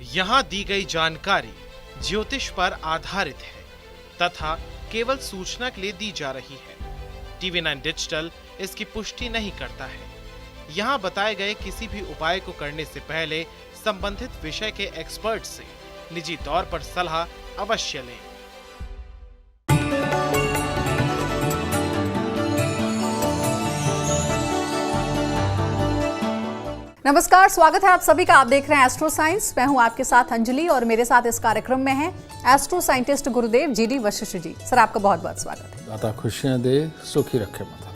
यहाँ दी गई जानकारी ज्योतिष पर आधारित है तथा केवल सूचना के लिए दी जा रही है। TV9 डिजिटल इसकी पुष्टि नहीं करता है। यहाँ बताए गए किसी भी उपाय को करने से पहले संबंधित विषय के एक्सपर्ट से निजी तौर पर सलाह अवश्य लें। नमस्कार, स्वागत है आप सभी का। आप देख रहे हैं एस्ट्रो साइंस। मैं हूं आपके साथ अंजलि और मेरे साथ इस कार्यक्रम में हैं एस्ट्रो साइंटिस्ट गुरुदेव जीडी वशिष्ठ जी। सर, आपका बहुत बहुत स्वागत है। दाता खुशियां दे, सुखी रखे माता।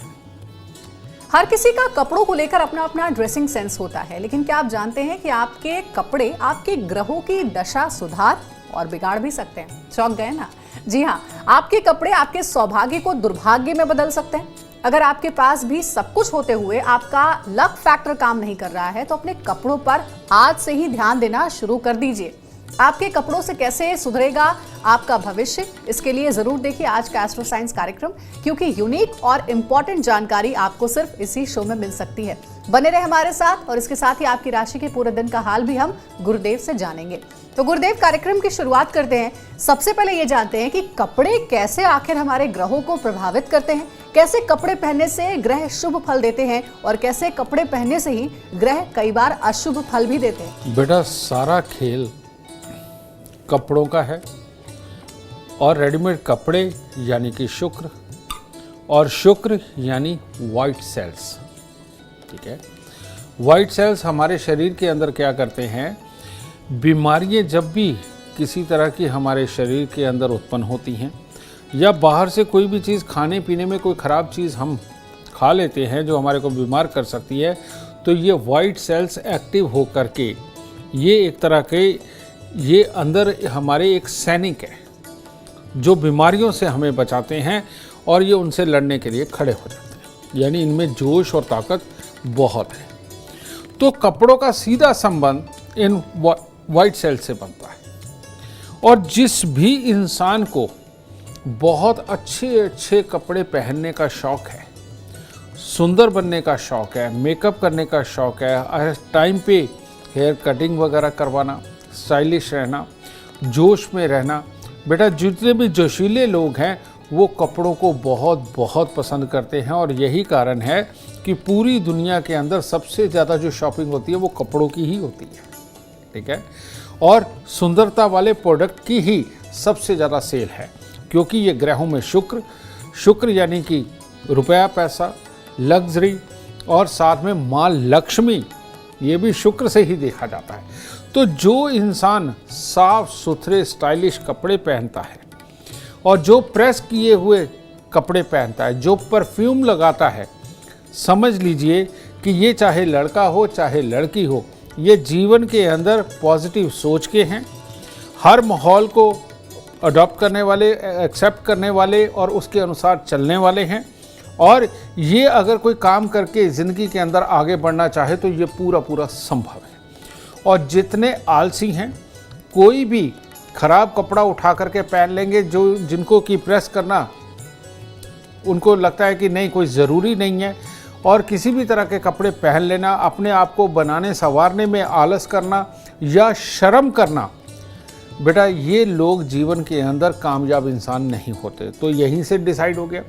हर किसी का कपड़ों को लेकर अपना अपना ड्रेसिंग सेंस होता है, लेकिन क्या आप जानते हैं कि आपके कपड़े आपके ग्रहों की दशा सुधार और बिगाड़ भी सकते हैं? चौंक गए ना? जी हाँ, आपके कपड़े आपके सौभाग्य को दुर्भाग्य में बदल सकते हैं। अगर आपके पास भी सब कुछ होते हुए आपका लक फैक्टर काम नहीं कर रहा है तो अपने कपड़ों पर आज से ही ध्यान देना शुरू कर दीजिए। आपके कपड़ों से कैसे सुधरेगा आपका भविष्य, इसके लिए जरूर देखिए आज का एस्ट्रो साइंस कार्यक्रम, क्योंकि यूनिक और इंपॉर्टेंट जानकारी आपको सिर्फ इसी शो में मिल सकती है। बने रहे हमारे साथ और इसके साथ ही आपकी राशि के पूरे दिन का हाल भी हम गुरुदेव से जानेंगे। तो गुरुदेव, कार्यक्रम की शुरुआत करते हैं। सबसे पहले ये जानते हैं कि कपड़े कैसे आखिर हमारे ग्रहों को प्रभावित करते हैं, कैसे कपड़े पहनने से ग्रह शुभ फल देते हैं और कैसे कपड़े पहनने से ही ग्रह कई बार अशुभ फल भी देते हैं। बेटा, सारा खेल कपड़ों का है और रेडीमेड कपड़े यानी कि शुक्र और शुक्र यानी वाइट सेल्स। ठीक है, वाइट सेल्स हमारे शरीर के अंदर क्या करते हैं? बीमारियां जब भी किसी तरह की हमारे शरीर के अंदर उत्पन्न होती हैं या बाहर से कोई भी चीज़ खाने पीने में कोई ख़राब चीज़ हम खा लेते हैं जो हमारे को बीमार कर सकती है, तो ये वाइट सेल्स एक्टिव हो करके ये एक तरह के ये अंदर हमारे एक सैनिक है जो बीमारियों से हमें बचाते हैं और ये उनसे लड़ने के लिए खड़े हो जाते हैं। यानी इनमें जोश और ताकत बहुत है। तो कपड़ों का सीधा संबंध इन वाइट सेल्स से बनता है और जिस भी इंसान को बहुत अच्छे अच्छे कपड़े पहनने का शौक़ है, सुंदर बनने का शौक़ है, मेकअप करने का शौक़ है, टाइम पे हेयर कटिंग वगैरह करवाना, स्टाइलिश रहना, जोश में रहना, बेटा जितने भी जोशीले लोग हैं वो कपड़ों को बहुत बहुत पसंद करते हैं। और यही कारण है कि पूरी दुनिया के अंदर सबसे ज़्यादा जो शॉपिंग होती है वो कपड़ों की ही होती है। ठीक है, और सुंदरता वाले प्रोडक्ट की ही सबसे ज़्यादा सेल है, क्योंकि ये ग्रहों में शुक्र यानी कि रुपया पैसा, लग्जरी और साथ में माँ लक्ष्मी, ये भी शुक्र से ही देखा जाता है। तो जो इंसान साफ सुथरे स्टाइलिश कपड़े पहनता है और जो प्रेस किए हुए कपड़े पहनता है, जो परफ्यूम लगाता है, समझ लीजिए कि ये चाहे लड़का हो चाहे लड़की हो, ये जीवन के अंदर पॉजिटिव सोच के हैं, हर माहौल को अडॉप्ट करने वाले, एक्सेप्ट करने वाले और उसके अनुसार चलने वाले हैं। और ये अगर कोई काम करके ज़िंदगी के अंदर आगे बढ़ना चाहे तो ये पूरा पूरा संभव है। और जितने आलसी हैं, कोई भी ख़राब कपड़ा उठा करके पहन लेंगे, जो जिनको कि प्रेस करना उनको लगता है कि नहीं कोई ज़रूरी नहीं है, और किसी भी तरह के कपड़े पहन लेना, अपने आप को बनाने संवारने में आलस करना या शर्म करना, बेटा ये लोग जीवन के अंदर कामयाब इंसान नहीं होते। तो यहीं से डिसाइड हो गया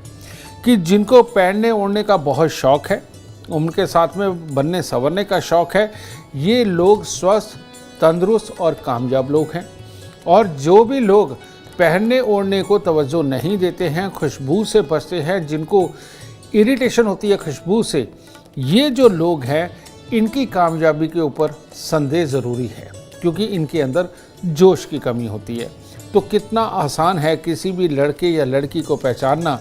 कि जिनको पहनने ओढ़ने का बहुत शौक़ है, उनके साथ में बनने संवरने का शौक़ है, ये लोग स्वस्थ, तंदुरुस्त और कामयाब लोग हैं। और जो भी लोग पहनने ओढ़ने को तवज्जो नहीं देते हैं, खुशबू से बचते हैं, जिनको इरिटेशन होती है खुशबू से, ये जो लोग हैं इनकी कामयाबी के ऊपर संदेह ज़रूरी है, क्योंकि इनके अंदर जोश की कमी होती है। तो कितना आसान है किसी भी लड़के या लड़की को पहचानना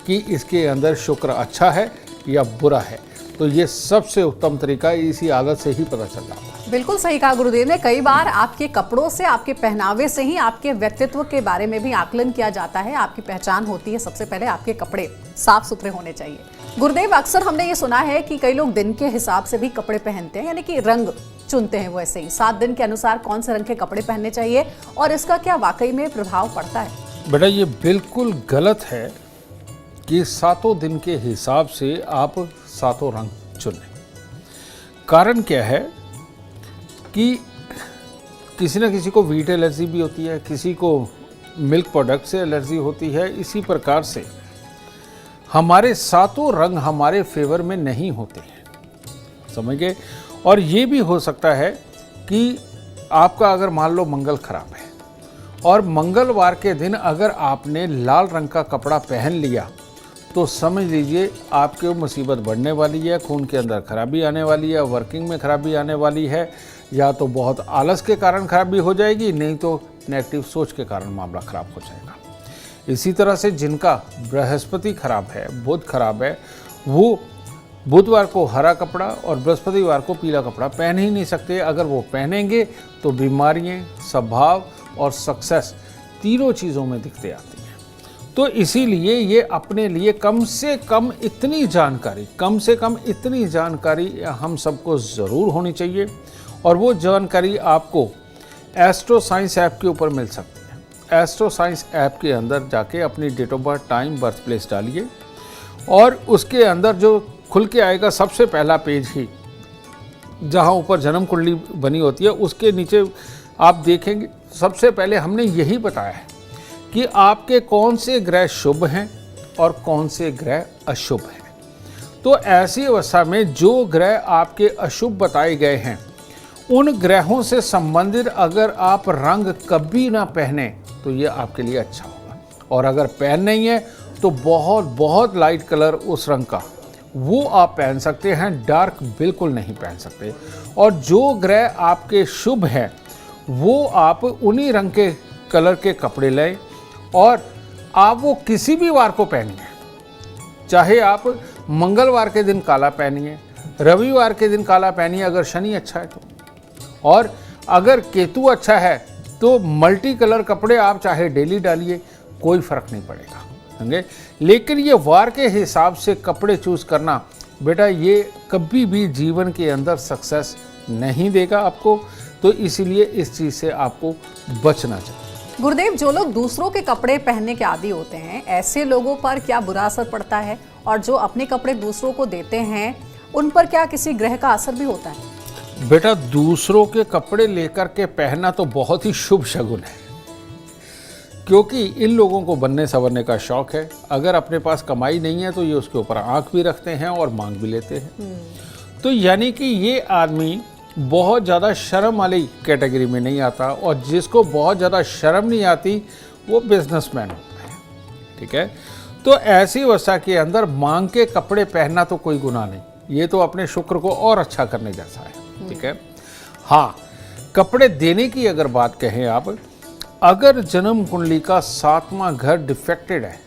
कि इसके अंदर शुक्र अच्छा है या बुरा है। तो ये सबसे उत्तम तरीका इसी आदत से ही पता चल जाता है। बिल्कुल सही कहा गुरुदेव ने। कई बार आपके कपड़ों से, आपके पहनावे से ही आपके व्यक्तित्व के बारे में भी आकलन किया जाता है। आपकी पहचान होती है सबसे पहले आपके कपड़े साफ सुथरे होने चाहिए। गुरुदेव, अक्सर हमने ये सुना है कि कई लोग दिन के हिसाब से भी कपड़े पहनते हैं, यानी कि रंग चुनते हैं। वैसे ही 7 दिन के अनुसार कौन से रंग के कपड़े पहनने चाहिए और इसका क्या वाकई में प्रभाव पड़ता है? बेटा ये बिल्कुल गलत है कि 7 दिन के हिसाब से आप 7 रंग चुनें। कारण क्या है कि किसी न किसी को वीट एलर्जी भी होती है, किसी को मिल्क प्रोडक्ट से एलर्जी होती है। इसी प्रकार से हमारे सातों रंग हमारे फेवर में नहीं होते हैं, समझ गए। और ये भी हो सकता है कि आपका अगर मान लो मंगल खराब है और मंगलवार के दिन अगर आपने लाल रंग का कपड़ा पहन लिया तो समझ लीजिए आपके मुसीबत बढ़ने वाली है, खून के अंदर खराबी आने वाली है, वर्किंग में खराबी आने वाली है, या तो बहुत आलस के कारण खराबी हो जाएगी, नहीं तो नेगेटिव सोच के कारण मामला खराब हो जाएगा। इसी तरह से जिनका बृहस्पति खराब है, बुध खराब है, वो बुधवार को हरा कपड़ा और बृहस्पतिवार को पीला कपड़ा पहन ही नहीं सकते। अगर वो पहनेंगे तो बीमारियाँ, स्वभाव और सक्सेस तीनों चीज़ों में दिखते आती हैं। तो इसीलिए ये अपने लिए कम से कम इतनी जानकारी हम सबको ज़रूर होनी चाहिए। और वो जानकारी आपको एस्ट्रो साइंस ऐप के ऊपर मिल सकती है। एस्ट्रो साइंस ऐप के अंदर जाके अपनी date of birth, time, birth place डालिए और उसके अंदर जो खुल के आएगा सबसे पहला पेज ही, जहाँ ऊपर जन्म कुंडली बनी होती है, उसके नीचे आप देखेंगे सबसे पहले हमने यही बताया है कि आपके कौन से ग्रह शुभ हैं और कौन से ग्रह अशुभ हैं। तो ऐसी अवस्था में जो ग्रह आपके अशुभ बताए गए हैं, उन ग्रहों से संबंधित अगर आप रंग कभी ना पहने तो ये आपके लिए अच्छा होगा। और अगर पहन नहीं है तो बहुत लाइट कलर उस रंग का वो आप पहन सकते हैं, डार्क बिल्कुल नहीं पहन सकते। और जो ग्रह आपके शुभ हैं वो आप उन्हीं रंग के कलर के कपड़े लें और आप वो किसी भी वार को पहनिए। चाहे आप मंगलवार के दिन काला पहनिए, रविवार के दिन काला पहनिए अगर शनि अच्छा है तो, और अगर केतु अच्छा है तो मल्टी कलर कपड़े आप चाहे डेली डालिए, कोई फर्क नहीं पड़ेगा, समझे। लेकिन ये वार के हिसाब से कपड़े चूज करना बेटा, ये कभी भी जीवन के अंदर सक्सेस नहीं देगा आपको। तो इसीलिए इस चीज़ से आपको बचना चाहिए। गुरुदेव, जो लोग दूसरों के कपड़े पहनने के आदी होते हैं, ऐसे लोगों पर क्या बुरा असर पड़ता है? और जो अपने कपड़े दूसरों को देते हैं उन पर क्या किसी ग्रह का असर भी होता है? बेटा, दूसरों के कपड़े लेकर के पहनना तो बहुत ही शुभ शगुन है, क्योंकि इन लोगों को बनने संवरने का शौक है। अगर अपने पास कमाई नहीं है तो ये उसके ऊपर आंख भी रखते हैं और मांग भी लेते हैं। तो यानी कि ये आदमी बहुत ज़्यादा शर्म वाली कैटेगरी में नहीं आता, और जिसको बहुत ज़्यादा शर्म नहीं आती वो बिजनेसमैन होता है, ठीक है। तो ऐसी अवस्था के अंदर मांग के कपड़े पहनना तो कोई गुनाह नहीं, ये तो अपने शुक्र को और अच्छा करने जैसा है, ठीक है। हाँ, कपड़े देने की अगर बात कहें आप, अगर जन्म कुंडली का 7वां घर डिफेक्टेड है,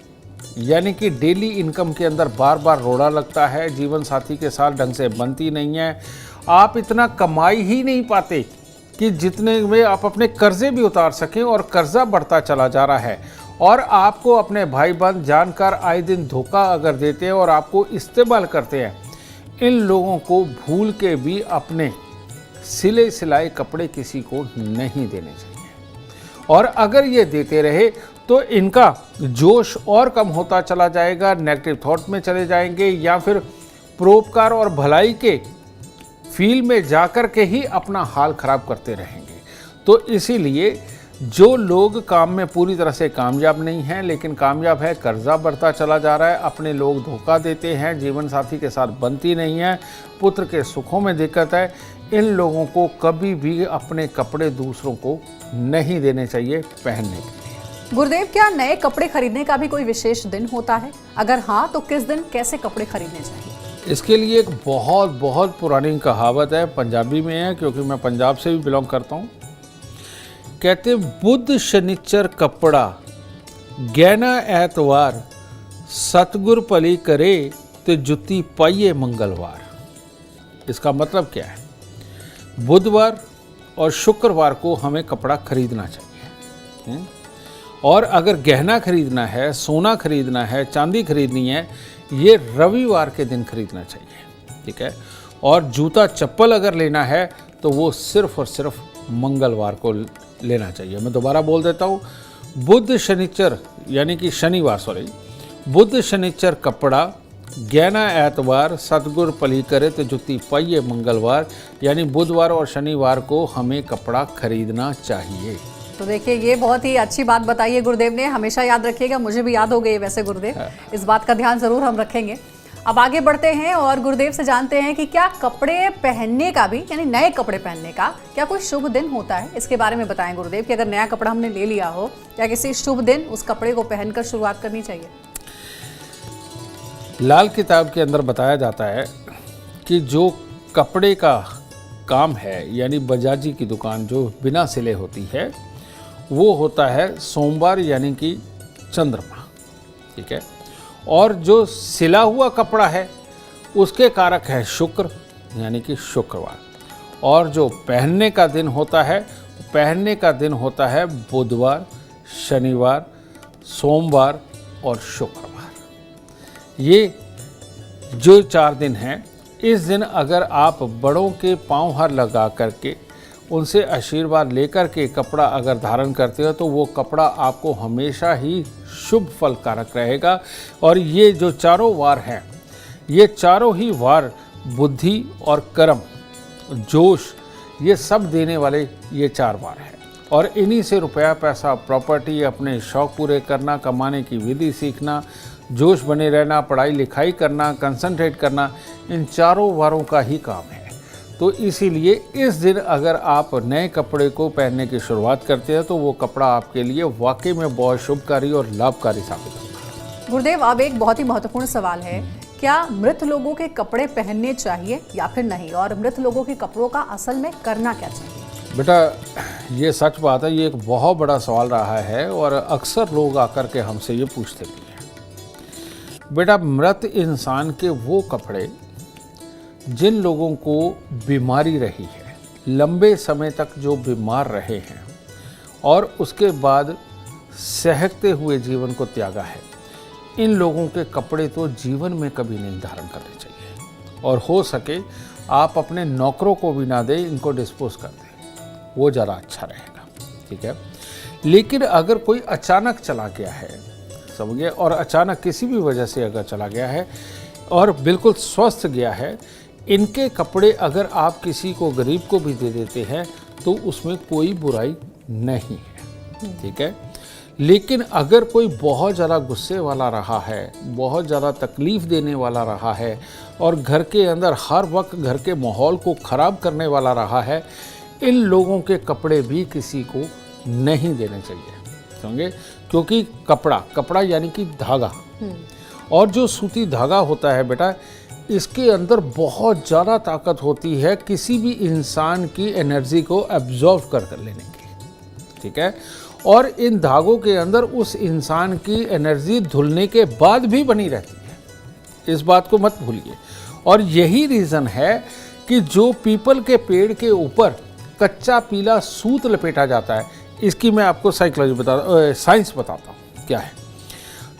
यानी कि डेली इनकम के अंदर बार बार रोड़ा लगता है, जीवन साथी के साथ ढंग से बनती नहीं है, आप इतना कमाई ही नहीं पाते कि जितने में आप अपने कर्जे भी उतार सकें, और कर्जा बढ़ता चला जा रहा है, और आपको अपने भाई बंद जानकर आए दिन धोखा अगर देते हैं और आपको इस्तेमाल करते हैं, इन लोगों को भूल के भी अपने सिले सिलाए कपड़े किसी को नहीं देने चाहिए। और अगर ये देते रहे तो इनका जोश और कम होता चला जाएगा, नेगेटिव थॉट में चले जाएंगे, या फिर परोपकार और भलाई के फील्ड में जाकर के ही अपना हाल खराब करते रहेंगे। तो इसीलिए जो लोग काम में पूरी तरह से कामयाब नहीं हैं, लेकिन कामयाब है, कर्जा बढ़ता चला जा रहा है, अपने लोग धोखा देते हैं, जीवन साथी के साथ बनती नहीं है, पुत्र के सुखों में दिक्कत है, इन लोगों को कभी भी अपने कपड़े दूसरों को नहीं देने चाहिए पहनने के लिए। गुरुदेव, क्या नए कपड़े खरीदने का भी कोई विशेष दिन होता है? अगर हाँ तो किस दिन कैसे कपड़े खरीदने चाहिए? इसके लिए एक बहुत पुरानी कहावत है, पंजाबी में है, क्योंकि मैं पंजाब से भी बिलोंग करता हूँ। कहते बुध शनिचर कपड़ा, गहना ऐतवार, सतगुर भली करे ते जुत्ती पाइए मंगलवार। इसका मतलब क्या है? बुधवार और शुक्रवार को हमें कपड़ा खरीदना चाहिए, और अगर गहना खरीदना है, सोना खरीदना है, चांदी खरीदनी है, ये रविवार के दिन खरीदना चाहिए, ठीक है। और जूता चप्पल अगर लेना है तो वो सिर्फ और सिर्फ मंगलवार को लेना चाहिए। मैं दोबारा बोल देता हूँ, बुध शनिचर यानी कि शनिवार, बुध शनिचर कपड़ा, ज्ञाना एतवार सतगुर पली करे तो जुती पाइये मंगलवार, यानी बुधवार और शनिवार को हमें कपड़ा खरीदना चाहिए। तो देखिए, ये बहुत ही अच्छी बात बताई है गुरुदेव ने, हमेशा याद रखिएगा। मुझे भी याद हो गई वैसे गुरुदेव, इस बात का ध्यान जरूर हम रखेंगे। अब आगे बढ़ते हैं और गुरुदेव से जानते हैं कि क्या कपड़े पहनने का भी, यानी नए कपड़े पहनने का क्या कोई शुभ दिन होता है? इसके बारे में बताएं गुरुदेव कि अगर नया कपड़ा हमने ले लिया हो, क्या किसी शुभ दिन उस कपड़े को पहनकर शुरुआत करनी चाहिए? लाल किताब के अंदर बताया जाता है कि जो कपड़े का काम है, यानी बजाजी की दुकान जो बिना सिले होती है, वो होता है सोमवार यानी कि चंद्रमा, ठीक है। और जो सिला हुआ कपड़ा है उसके कारक है शुक्र यानी कि शुक्रवार। और जो पहनने का दिन होता है, पहनने का दिन होता है बुधवार, शनिवार, सोमवार और शुक्रवार। ये जो 4 दिन हैं, इस दिन अगर आप बड़ों के पांव हार लगा करके उनसे आशीर्वाद लेकर के कपड़ा अगर धारण करते हो तो वो कपड़ा आपको हमेशा ही शुभ फल कारक रहेगा। और ये जो चारों वार हैं, ये चारों ही वार बुद्धि और कर्म, जोश, ये सब देने वाले ये 4 वार हैं। और इन्हीं से रुपया, पैसा, प्रॉपर्टी, अपने शौक पूरे करना, कमाने की विधि सीखना, जोश बने रहना, पढ़ाई लिखाई करना, कंसंट्रेट करना, इन चारों वारों का ही काम है। तो इसीलिए इस दिन अगर आप नए कपड़े को पहनने की शुरुआत करते हैं तो वो कपड़ा आपके लिए वाकई में बहुत शुभकारी और लाभकारी साबित होगा। गुरुदेव, अब एक बहुत ही महत्वपूर्ण सवाल है, क्या मृत लोगों के कपड़े पहनने चाहिए या फिर नहीं? और मृत लोगों के कपड़ों का असल में करना क्या चाहिए? बेटा, ये सच बात है, ये एक बहुत बड़ा सवाल रहा है और अक्सर लोग आकर के हमसे ये पूछते भी हैं। बेटा, मृत इंसान के वो कपड़े जिन लोगों को बीमारी रही है, लंबे समय तक जो बीमार रहे हैं और उसके बाद सहकते हुए जीवन को त्यागा है, इन लोगों के कपड़े तो जीवन में कभी नहीं धारण करने चाहिए। और हो सके आप अपने नौकरों को भी ना दें, इनको डिस्पोज कर दें, वो ज़रा अच्छा रहेगा, ठीक है। लेकिन अगर कोई अचानक चला गया है, समझिए, और अचानक किसी भी वजह से अगर चला गया है और बिल्कुल स्वस्थ गया है, इनके कपड़े अगर आप किसी को, गरीब को भी दे देते हैं तो उसमें कोई बुराई नहीं है, ठीक है। लेकिन अगर कोई बहुत ज़्यादा गुस्से वाला रहा है, बहुत ज़्यादा तकलीफ़ देने वाला रहा है और घर के अंदर हर वक्त घर के माहौल को ख़राब करने वाला रहा है, इन लोगों के कपड़े भी किसी को नहीं देने चाहिए, समझे। क्योंकि कपड़ा यानी कि धागा, और जो सूती धागा होता है बेटा, इसके अंदर बहुत ज़्यादा ताकत होती है किसी भी इंसान की एनर्जी को एब्जॉर्व कर लेने की, ठीक है। और इन धागों के अंदर उस इंसान की एनर्जी धुलने के बाद भी बनी रहती है, इस बात को मत भूलिए। और यही रीज़न है कि जो पीपल के पेड़ के ऊपर कच्चा पीला सूत लपेटा जाता है, इसकी मैं आपको साइंस बताता हूँ क्या है।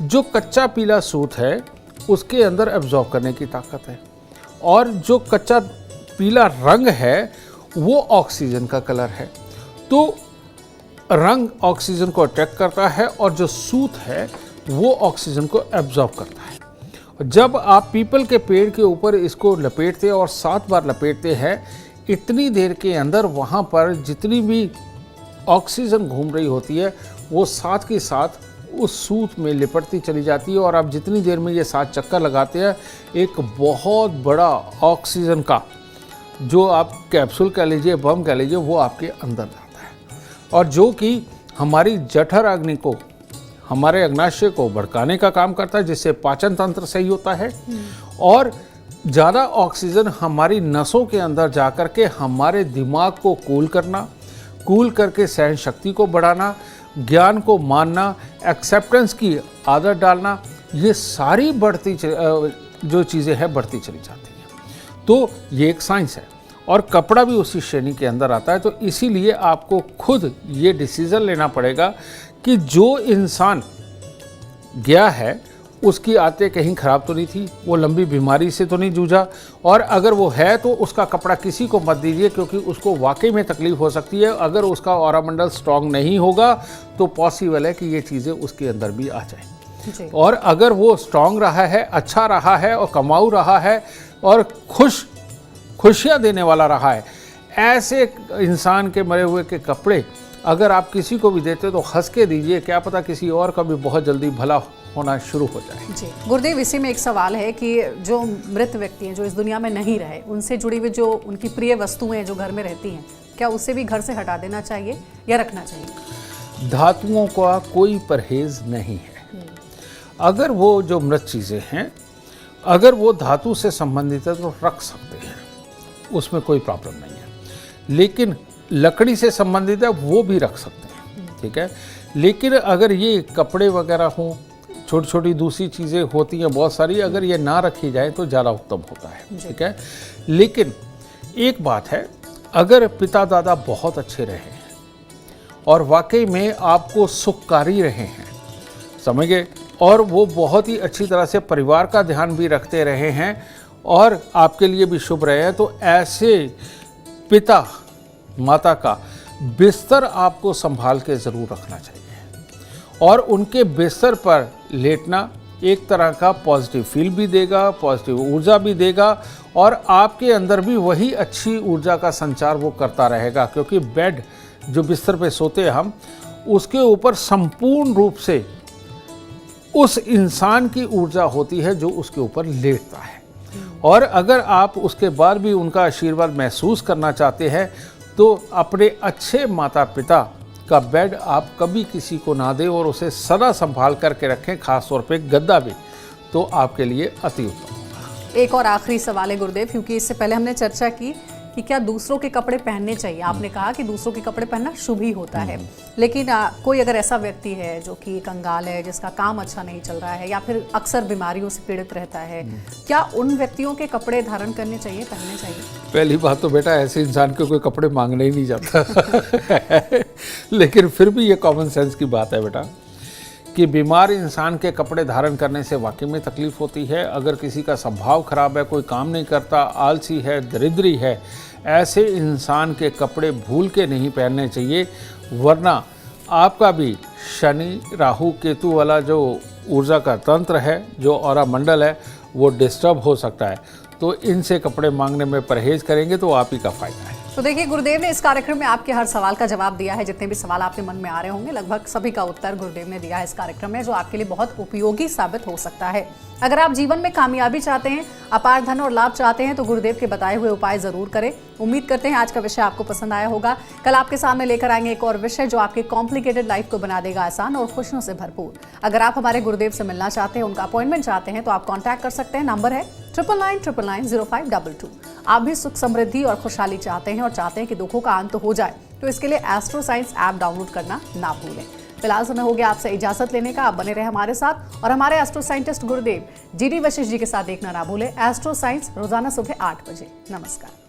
जो कच्चा पीला सूत है उसके अंदर एब्जॉर्ब करने की ताकत है, और जो कच्चा पीला रंग है वो ऑक्सीजन का कलर है, तो रंग ऑक्सीजन को अट्रैक्ट करता है और जो सूत है वो ऑक्सीजन को एब्जॉर्ब करता है। जब आप पीपल के पेड़ के ऊपर इसको लपेटते हैं और 7 बार लपेटते हैं, इतनी देर के अंदर वहाँ पर जितनी भी ऑक्सीजन घूम रही होती है वो साथ के साथ उस सूत में लिपटती चली जाती है। और आप जितनी देर में ये 7 चक्कर लगाते हैं, एक बहुत बड़ा ऑक्सीजन का जो आप कैप्सूल कह लीजिए, बम कह लीजिए, वो आपके अंदर जाता है, और जो कि हमारी जठर अग्नि को, हमारे अग्नाशय को भड़काने का काम करता है, जिससे पाचन तंत्र सही होता है। और ज़्यादा ऑक्सीजन हमारी नसों के अंदर जा कर के हमारे दिमाग को कूल करके सहन शक्ति को बढ़ाना, ज्ञान को मानना, एक्सेप्टेंस की आदत डालना, ये सारी जो चीज़ें हैं बढ़ती चली जाती हैं। तो ये एक साइंस है और कपड़ा भी उसी श्रेणी के अंदर आता है। तो इसीलिए आपको खुद ये डिसीज़न लेना पड़ेगा कि जो इंसान गया है उसकी आदतें कहीं ख़राब तो नहीं थी, वो लंबी बीमारी से तो नहीं जूझा, और अगर वो है तो उसका कपड़ा किसी को मत दीजिए, क्योंकि उसको वाकई में तकलीफ़ हो सकती है। अगर उसका ऑरा मंडल स्ट्रॉन्ग नहीं होगा तो पॉसिबल है कि ये चीज़ें उसके अंदर भी आ जाए। जी। और अगर वो स्ट्रांग रहा है, अच्छा रहा है और कमाऊ रहा है और खुशियाँ देने वाला रहा है, ऐसे इंसान के मरे हुए के कपड़े अगर आप किसी को भी देते तो हंस के दीजिए, क्या पता किसी और का भी बहुत जल्दी भला होना शुरू हो जाए। जी गुरुदेव, इसी में एक सवाल है कि जो मृत व्यक्ति हैं, जो इस दुनिया में नहीं रहे, उनसे जुड़ी हुई जो उनकी प्रिय वस्तुएं हैं जो घर में रहती हैं, क्या उसे भी घर से हटा देना चाहिए या रखना चाहिए? धातुओं का कोई परहेज नहीं है। अगर वो जो मृत चीज़ें हैं, अगर वो धातु से संबंधित है तो रख सकते हैं, उसमें कोई प्रॉब्लम नहीं है। लेकिन लकड़ी से संबंधित है वो भी रख सकते हैं, ठीक है। लेकिन अगर ये कपड़े वगैरह हों, छोटी छोटी दूसरी चीज़ें होती हैं बहुत सारी, अगर ये ना रखी जाए तो ज़्यादा उत्तम होता है, ठीक है। लेकिन एक बात है, अगर पिता दादा बहुत अच्छे रहे हैं और वाकई में आपको सुखकारी रहे हैं, समझ गए, और वो बहुत ही अच्छी तरह से परिवार का ध्यान भी रखते रहे हैं और आपके लिए भी शुभ रहे हैं, तो ऐसे पिता माता का बिस्तर आपको संभाल के ज़रूर रखना चाहिए। और उनके बिस्तर पर लेटना एक तरह का पॉजिटिव फील भी देगा, पॉजिटिव ऊर्जा भी देगा, और आपके अंदर भी वही अच्छी ऊर्जा का संचार वो करता रहेगा, क्योंकि बेड जो बिस्तर पे सोते हैं हम, उसके ऊपर संपूर्ण रूप से उस इंसान की ऊर्जा होती है जो उसके ऊपर लेटता है। और अगर आप उसके बाद भी उनका आशीर्वाद महसूस करना चाहते हैं तो अपने अच्छे माता पिता का बेड आप कभी किसी को ना दें और उसे सदा संभाल करके रखें, खास तौर पे गद्दा भी, तो आपके लिए अति उत्तम होगा। एक और आखिरी सवाल है गुरुदेव, क्योंकि इससे पहले हमने चर्चा की कि क्या दूसरों के कपड़े पहनने चाहिए। आपने कहा कि दूसरों के कपड़े पहनना शुभ ही होता है, लेकिन कोई अगर ऐसा व्यक्ति है जो कि कंगाल है, जिसका काम अच्छा नहीं चल रहा है या फिर अक्सर बीमारियों से पीड़ित रहता है, क्या उन व्यक्तियों के कपड़े धारण करने चाहिए, पहनने चाहिए? पहली बात तो बेटा, ऐसे इंसान के कोई कपड़े मांगने ही नहीं जाता लेकिन फिर भी ये कॉमन सेंस की बात है बेटा कि बीमार इंसान के कपड़े धारण करने से वाकई में तकलीफ होती है। अगर किसी का स्वभाव खराब है, कोई काम नहीं करता, आलसी है, दरिद्री है, ऐसे इंसान के कपड़े भूल के नहीं पहनने चाहिए, वरना आपका भी शनि राहु केतु वाला जो ऊर्जा का तंत्र है, जो ऑरा मंडल है, वो डिस्टर्ब हो सकता है। तो इनसे कपड़े मांगने में परहेज करेंगे तो आप ही का फायदा है। तो देखिए, गुरुदेव ने इस कार्यक्रम में आपके हर सवाल का जवाब दिया है। जितने भी सवाल आपके मन में आ रहे होंगे, लगभग सभी का उत्तर गुरुदेव ने दिया है इस कार्यक्रम में, जो आपके लिए बहुत उपयोगी साबित हो सकता है। अगर आप जीवन में कामयाबी चाहते हैं, अपार धन और लाभ चाहते हैं, तो गुरुदेव के बताए हुए उपाय जरूर करें। उम्मीद करते हैं आज का विषय आपको पसंद आया होगा। कल आपके सामने लेकर आएंगे एक और विषय जो आपके कॉम्प्लिकेटेड लाइफ को बना देगा आसान और खुशियों से भरपूर। अगर आप हमारे गुरुदेव से मिलना चाहते हैं, उनका अपॉइंटमेंट चाहते हैं, तो आप कॉन्टैक्ट कर सकते हैं। नंबर है 9999900522। आप भी सुख समृद्धि और खुशहाली चाहते हैं और चाहते हैं कि दुखों का अंत हो जाए, तो इसके लिए एस्ट्रो साइंस ऐप डाउनलोड करना ना भूलें। फिलहाल समय हो गया आपसे इजाजत लेने का। आप बने रहे हमारे साथ और हमारे एस्ट्रो साइंटिस्ट गुरुदेव GD वशिष्ठ जी के साथ देखना ना भूलें एस्ट्रो साइंस रोजाना सुबह 8 बजे। नमस्कार।